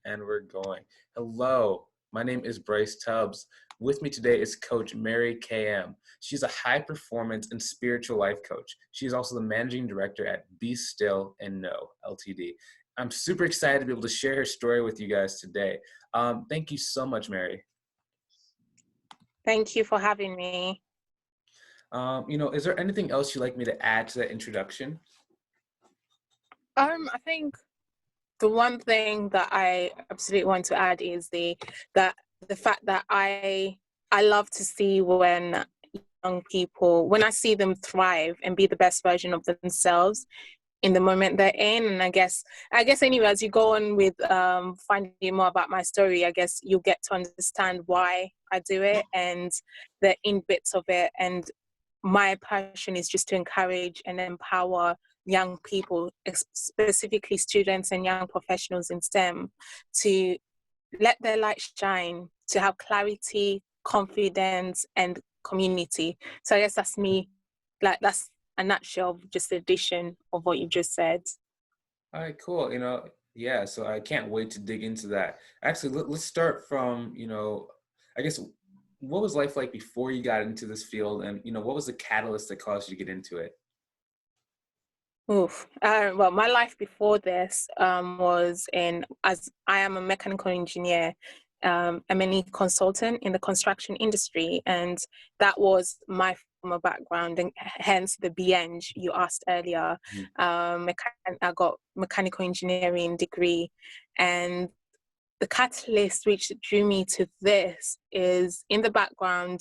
And we're going. Hello, my name is Bryce Tubbs. With me today is Coach Mary KM. She's a high performance and spiritual life coach. She's also the managing director at Be Still and Know Ltd. I'm super excited to be able to share her story with you guys today. Thank you so much, Mary. Thank you for having me. Is there anything else you'd like me to add to that introduction? I think the one thing that I absolutely want to add is the fact that I love to see when young people, when I see them thrive and be the best version of themselves in the moment they're in. And I guess anyway, as you go on with finding more about my story, I guess you'll get to understand why I do it and the in bits of it. And my passion is just to encourage and empower young people, specifically students and young professionals in STEM, to let their light shine, to have clarity, confidence, and community. So I guess that's me. Like, that's a nutshell, just the addition of what you just said. All right, cool. Yeah, so I can't wait to dig into that. Actually, let's start from, I guess, what was life like before you got into this field? And, what was the catalyst that caused you to get into it? Oof. Well, my life before this was as I am a mechanical engineer, M&E consultant in the construction industry, and that was my former background, and hence the BEng you asked earlier. I got mechanical engineering degree, and the catalyst which drew me to this is in the background.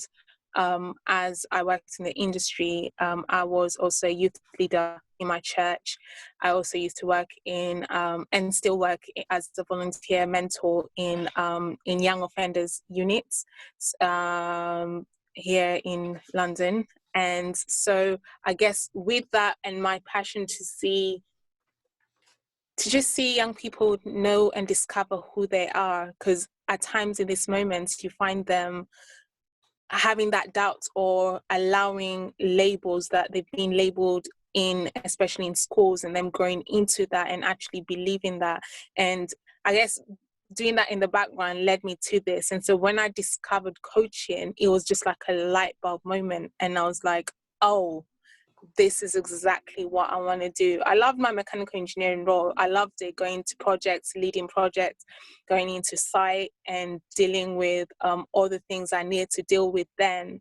As I worked in the industry, I was also a youth leader in my church. I also used to work in and still work as a volunteer mentor in young offenders units here in London. And so I guess with that and my passion to just see young people know and discover who they are, because at times in these moments you find them having that doubt or allowing labels that they've been labeled in, especially in schools, and them growing into that and actually believing that. And I guess doing that in the background led me to this. And so when I discovered coaching, it was just like a light bulb moment. And I was like, oh, this is exactly what I want to do. I loved my mechanical engineering role. I loved it, going to projects, leading projects, going into site and dealing with all the things I needed to deal with then.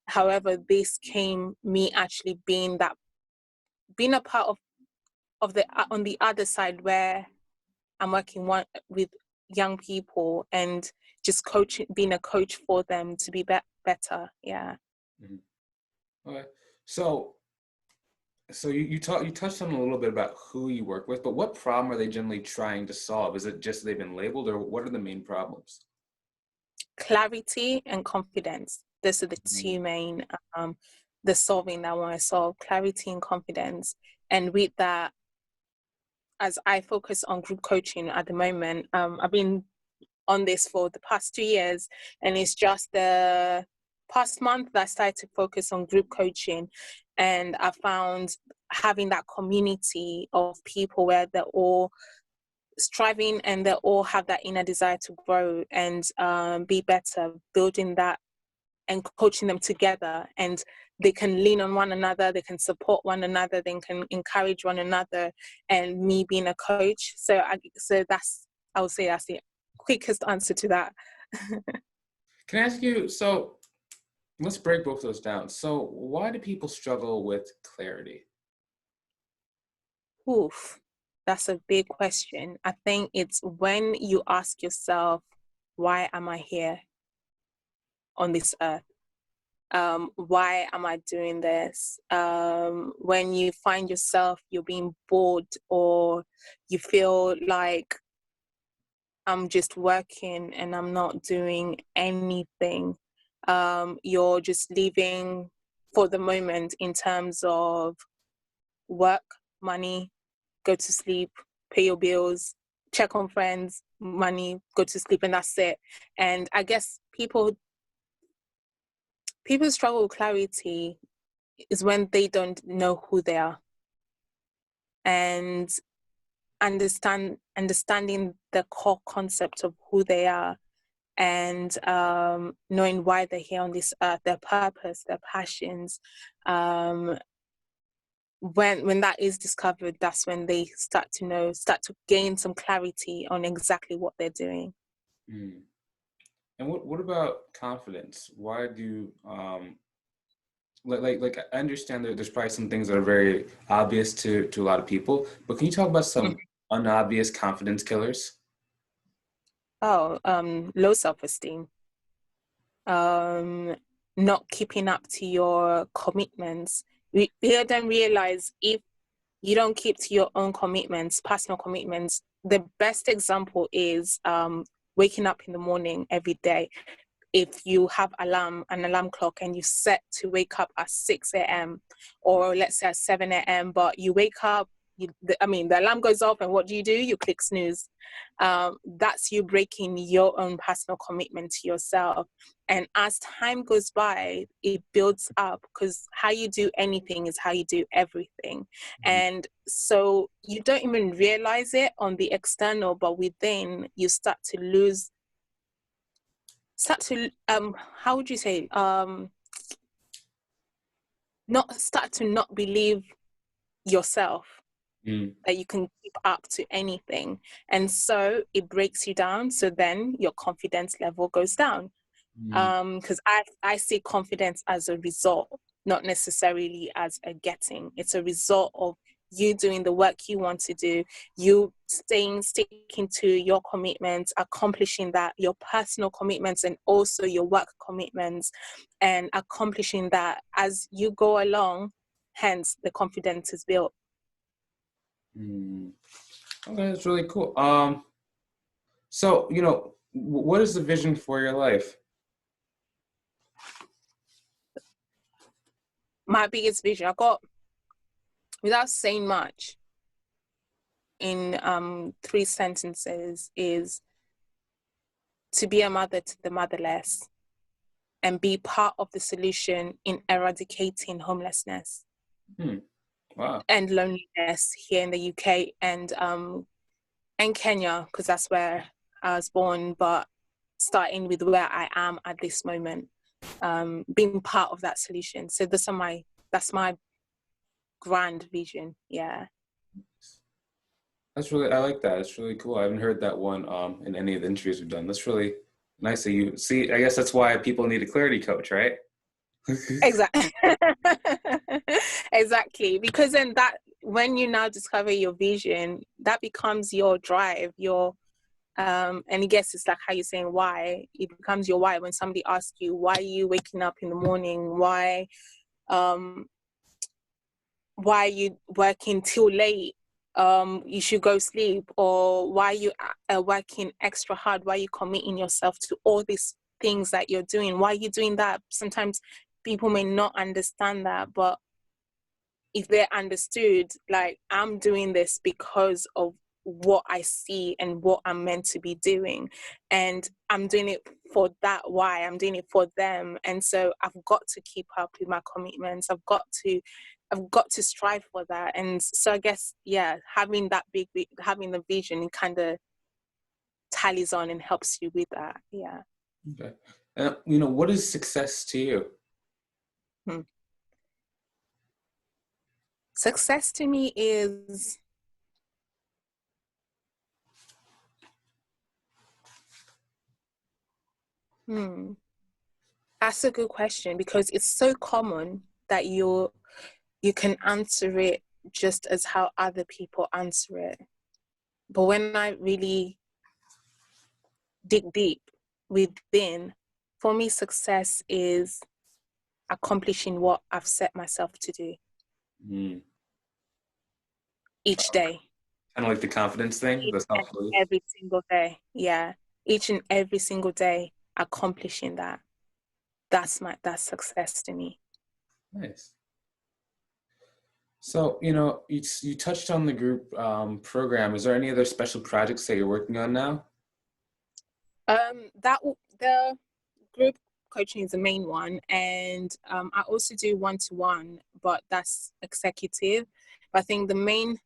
However, this came me actually being a part of the on the other side, where I'm working with young people and just being a coach for them to be better. Yeah. Mm-hmm. Okay. So you touched on a little bit about who you work with, but what problem are they generally trying to solve? Is it just they've been labeled, or what are the main problems? Clarity and confidence. Those are the two main, the solving that I want to solve, clarity and confidence. And with that, as I focus on group coaching at the moment, I've been on this for the past 2 years, and it's just the past month that I started to focus on group coaching. And I found having that community of people where they're all striving and they all have that inner desire to grow and be better, building that and coaching them together, and they can lean on one another, they can support one another, they can encourage one another, and me being a coach. So I would say that's the quickest answer to that. Can I ask you, so let's break both those down. So why do people struggle with clarity? Oof, that's a big question. I think it's when you ask yourself, why am I here on this earth? Why am I doing this? When you find yourself, you're being bored, or you feel like I'm just working and I'm not doing anything. You're just living for the moment in terms of work, money, go to sleep, pay your bills, check on friends, money, go to sleep, and that's it. And I guess people struggle with clarity is when they don't know who they are. And understanding the core concept of who they are, and knowing why they're here on this earth, their purpose, their passions. When that is discovered, that's when they start to gain some clarity on exactly what they're doing. Mm. And what about confidence? Why do like I understand that there's probably some things that are very obvious to a lot of people, but can you talk about some unobvious confidence killers? Low self-esteem, not keeping up to your commitments. We don't realize, if you don't keep to your own commitments, personal commitments, the best example is waking up in the morning every day. If you have an alarm clock, and you set to wake up at 6 a.m. or let's say at 7 a.m., but you wake up, the alarm goes off, and what do? You click snooze. That's you breaking your own personal commitment to yourself. And as time goes by, it builds up, because how you do anything is how you do everything. And so you don't even realize it on the external, but within, you start to how would you say, not believe yourself, that you can keep up to anything. And so it breaks you down. So then your confidence level goes down. Because I see confidence as a result, not necessarily as a getting. It's a result of you doing the work you want to do, you sticking to your commitments, accomplishing that, your personal commitments, and also your work commitments, and accomplishing that as you go along. Hence, the confidence is built. Okay, that's really cool. So what is the vision for your life? My biggest vision, I got, without saying much, in 3 sentences, is to be a mother to the motherless and be part of the solution in eradicating homelessness. Wow. And loneliness here in the UK and Kenya, because that's where I was born, but starting with where I am at this moment, being part of that solution. So that's my grand vision. Yeah. I like that. It's really cool. I haven't heard that one in any of the interviews we've done. That's really nice that you see. I guess that's why people need a clarity coach, right? Exactly. Exactly. Because then when you now discover your vision, that becomes your drive, and I guess it's like how you're saying why. It becomes your why. When somebody asks you, why are you waking up in the morning? Why are you working till late? You should go sleep. Or why are you working extra hard? Why are you committing yourself to all these things that you're doing? Why are you doing that? Sometimes people may not understand that, but if they're understood, like, I'm doing this because of what I see and what I'm meant to be doing, and I'm doing it for that why. I'm doing it for them, and so I've got to keep up with my commitments. I've got to strive for that. And so I guess, yeah, having the vision, it kind of tallies on and helps you with that. Yeah. Okay. What is success to you? Success to me is that's a good question, because it's so common that you can answer it just as how other people answer it. But when I really dig deep within, for me, success is accomplishing what I've set myself to do each day. Kind of like the confidence thing, the self-belief. Every single day. Yeah. Each and every single day, accomplishing that. That's success to me. Nice. So, you touched on the group program. Is there any other special projects that you're working on now? The group coaching is the main one, and I also do one-to-one, but that's executive. But I think the main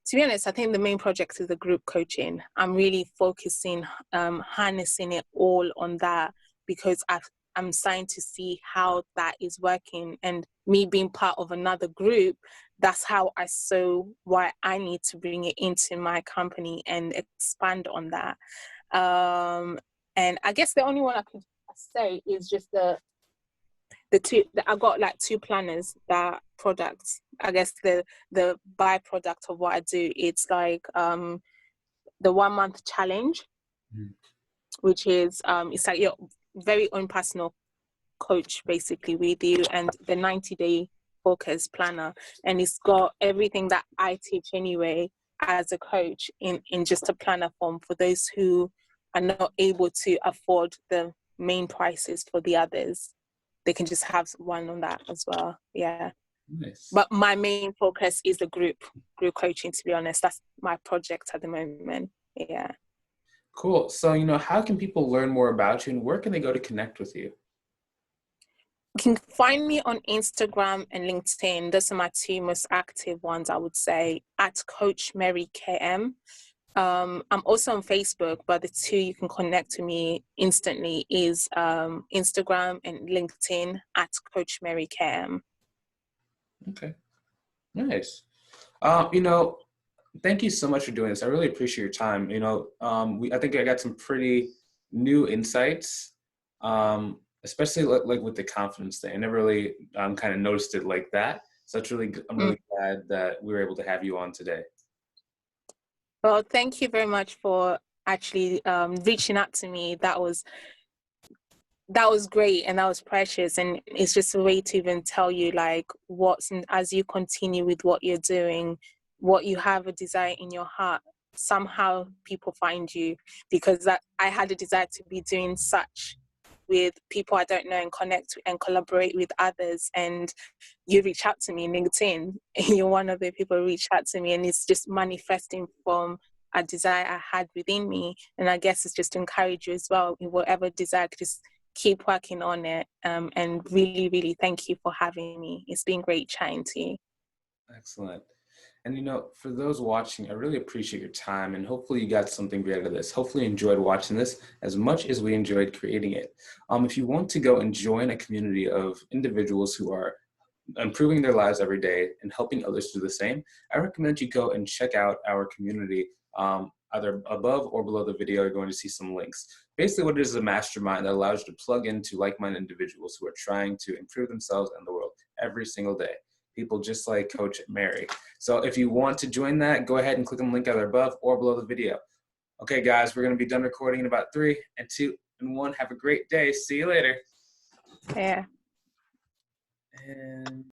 To be honest, I think the main project is the group coaching. I'm really focusing, harnessing it all on that, because I'm starting to see how that is working. And me being part of another group, that's how I saw why I need to bring it into my company and expand on that. And I guess the only one I could say is just the two. I got like two planners, that products. I guess the byproduct of what I do, it's like the 1 month challenge, which is it's like your very own personal coach basically with you, and the 90-day focus planner, and it's got everything that I teach anyway as a coach in just a planner form for those who are not able to afford the main prices for the others. They can just have one on that as well. Yeah. Nice. But my main focus is the group coaching, to be honest. That's my project at the moment. Yeah. Cool. So, how can people learn more about you, and where can they go to connect with you? You can find me on Instagram and LinkedIn. Those are my two most active ones, I would say, at Coach Mary KM. I'm also on Facebook, but the two you can connect to me instantly is Instagram and LinkedIn at Coach Mary KM. Okay. Nice. Thank you so much for doing this. I really appreciate your time. I think I got some pretty new insights, especially like with the confidence thing. I never really kind of noticed it like that. So I'm really glad that we were able to have you on today. Well, thank you very much for actually reaching out to me. That was great, and that was precious, and it's just a way to even tell you like as you continue with what you're doing, what you have a desire in your heart, somehow people find you, because I had a desire to be doing such with people I don't know and connect and collaborate with others, and you reach out to me in LinkedIn, and you're one of the people who reach out to me, and it's just manifesting from a desire I had within me. And I guess it's just to encourage you as well in whatever desire, just keep working on it. And really, really thank you for having me. It's been great chatting to you. Excellent. And for those watching, I really appreciate your time, and hopefully you got something great out of this. Hopefully you enjoyed watching this as much as we enjoyed creating it. If you want to go and join a community of individuals who are improving their lives every day and helping others do the same, I recommend you go and check out our community. Either above or below the video, you're going to see some links. Basically what it is a mastermind that allows you to plug into like-minded individuals who are trying to improve themselves and the world every single day. People just like Coach Mary. So if you want to join that, go ahead and click on the link either above or below the video. Okay, guys, we're going to be done recording in about 3 and 2 and 1. Have a great day. See you later. Yeah. And